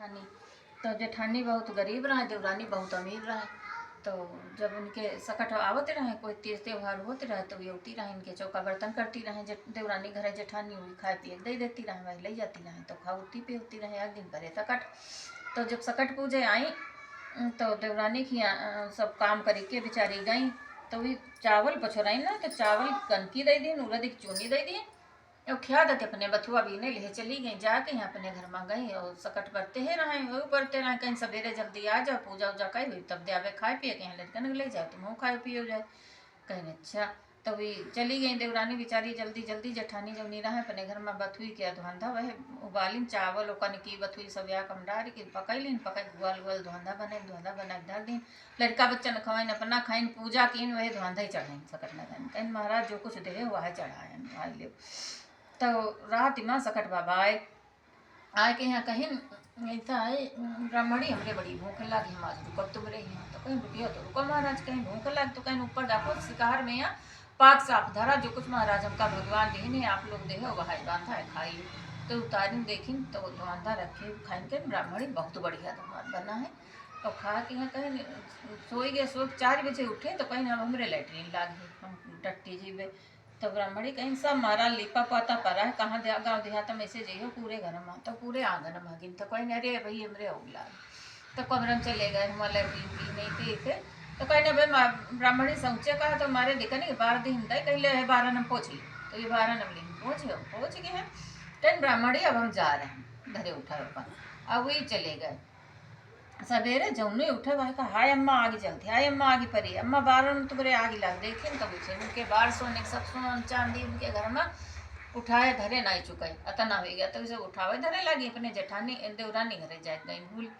जेठानी। तो जेठानी बहुत गरीब रहे, देवरानी बहुत अमीर रहे। तो जब उनके सकट आवत रहे, कोई तीज त्योहार होते रहे तो येवती रहे, इनके चौका बर्तन करती रहे देवरानी घरे जेठानी हुई खाए पिए दे देती रहे, वही ले जाती रहे तो खाती पीती रहे। एक दिन परे सकट, तो जब सकट पूजे आई तो देवरानी की सब काम करके बेचारी गई, तो वही चावल पछोराई ना, तो चावल कनकी दे दी, उड़द की चूनी दे दी और खिया देते अपने बथुआ भी नहीं ले चली गई। जाके यहाँ अपने घर में गई और सकट करते ही रहे, वो करते रहे। कहीं सवेरे जल्दी आ जाओ, पूजा उजा कही हुई तब दे आवे खाए पिए, कहीं लड़कन ले जाओ तुम खाए पिए जाए। कहीं अच्छा, तभी चली गई देवरानी बेचारी जल्दी जल्दी। जेठानी जब नहीं रहे अपने घर में बथुई के धोंधा वह उबालिन चावल ओकन की बथुई सब या कम डाल के पकैलिन, पकड़ गुआल गुआल धोंधा बना धर दिन। लड़का बच्चन खवाइन अपना खाइन, पूजा कीन वही धोंधा ही चढ़ाइन सकट न कहीं महाराज जो कुछ दे वह चढ़ाए। तो रात में सकट बाबा आए के यहाँ कहीं ऐसा है ब्राह्मणी हमरे बड़ी भूख लागी, हम आज रुकब तुमरे यहाँ। तो कहीं रुकियो तो रुको महाराज, कहीं भूख लाग तो कहीं ऊपर डाको शिकार में यहाँ पाक साफ धरा, जो कुछ महाराज हमका भगवान देने आप लोग दे वह बांधा है खाई। तो उतारिन देखिन तो बांधा रखे खाइन के ब्राह्मणी बहुत बढ़िया धमाल बना है। और खा के यहाँ कहीं सोई गए, सो 4 बजे उठे तो कहीं हमरे लैट्रीन लागे, हम टट्टी जीवे। तो ब्राह्मणी कहीं सब मारा लिपा पाता परा है, कहाँ गाँव देहात में ऐसे जाइए पूरे घर में, तो पूरे आंगन में गिन। तो कहीं अरे भाई हमरे औला, तो कमरम चले गए हम लैट्रीन की नहीं थे। तो कहीं भाई ब्राह्मणी समझे कहा तो हमारे देखा नहीं 12 दिन कहीं ले 12 नम पहुँच ली। तो ये 12 नम लेन पहुँच गए हैं। कहीं ब्राह्मणी अब हम जा रहे हैं घरे उठा अपन, अब वही चले गए। सवेरे जौने उठे भाई का हाय अम्मा आगे चलती, हाय अम्मा आगे परी, अम्मा 12 में तुम्हारे आगे लग देखे कब उठे उनके 12 सोने सब सोन चांदी उनके घर में उठाए धरे नहीं चुके अतना हो गया। तो उसे उठावे धरे लगी अपने जेठानी देवरानी घरे जाए गई भूल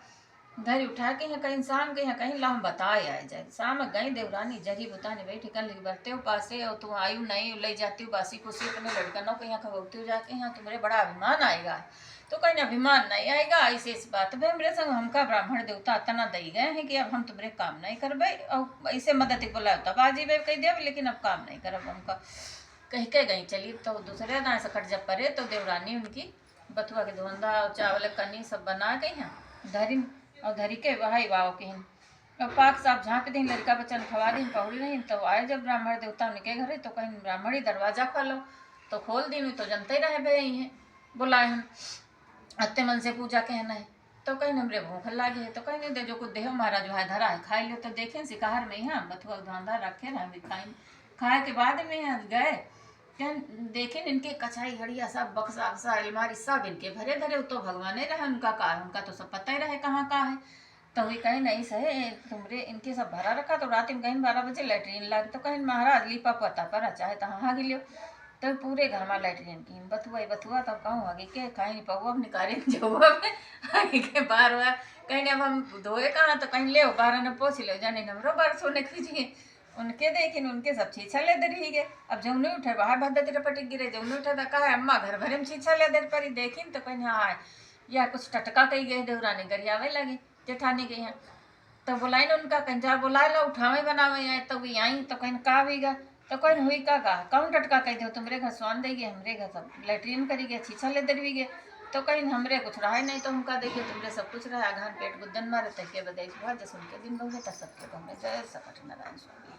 धरी उठा के यहाँ कहीं शाम के यहाँ कहीं लाम बताए आए जाए। शाम गई देवरानी जरी बुतानी भाई ठिकान लिख बरते हो पासे और तुम आयु नहीं ले जाती हो बासी कुसी अपने लड़कनों के यहाँ खबरती हो जाके यहाँ तुम्हारे बड़ा अभिमान आएगा। तो कहीं अभिमान नहीं आएगा ऐसे इस बात भाई मेरे संग हमका ब्राह्मण देवता इतना दे गए हैं कि अब हम तुम्हारे काम नहीं करबे और ऐसे मदद बोला तब आजी भाई कह दिया लेकिन अब काम नहीं करब हमका कह के गई चली। तो दूसरे दाएँ सकट जब परे तो देवरानी उनकी बथुआ के धोंधा और चावल कन्नी सब बना गई हैं धरिन और धरी के वही वाव के और पाक साफ झाँक दी, लड़का बच्चन खवा दी पहुड़ी नहीं। तो आए जब ब्राह्मण देवता उनके घरे तो कहीं ब्राह्मणी दरवाजा खोलो तो खोल दी तो जनते रहे भे हैं बुलाए हम अत्ते मन से पूजा कहना है। तो कहीं हमरे भूख लागे है तो कहीं नहीं दे जो कुछ देहो महाराज वहाँ धरा है खाई लो। तो देखें शिकार में यहाँ बथुआ धंधा रखे ना खाई खाए के बाद में यहाँ गए क्या देखें इनके कछाई हड़िया सब बक्सा अक्सा अलमारी सब इनके भरे धरे। तो भगवान ही रहे उनका का उनका तो सब पता ही रहे कहाँ का है। तो वही कहीं नहीं सहे तुमरे इनके सब भरा रखा। तो रात में कहीं 12 बजे लैट्रीन लाग तो कहीं महाराज लिपा पता परा चाहे तो हाँ गिलो तो पूरे घर में लैट्रीन की बथुआ तब कहूँ आगे के कहीं पहुआ अब निकाले जहुआ में आगे के बार बार कहीं अब हम धोए कहाँ तो कहीं ले 12 न पोछ लो जाने नमरो बरसों ने खींचिए उनके देखें उनके सब छीछा ले दे रही गए। अब जब नहीं उठे बाहर भद्दे पटिक गिरे जब नहीं उठे तो कहा अम्मा घर भरे में छीछा ले दे परी देखी तो कहीं हाँ या कुछ टटका कही गए देवरानी गरियावे लगे जेठानी के यहाँ। तो बुलाई ना उनका कंजार बुला लो उठावे बनावे आए तो भी आई तो कहीं का भी गा तो कहीं हुई का कौन टटका कह दो तुम्हारे घर स्वान देगी हमरे घर सब लेट्रीन करी गए छीछा ले दे गए। तो कहीं हमरे कुछ रहा नहीं तो उनका देखिए तुमरे सब कुछ रहा घान पेट गुद्दन मारे तक के बदे जैसे उनके दिन बहु तक सबके तो हमें जय सकट नारायण स्वामी।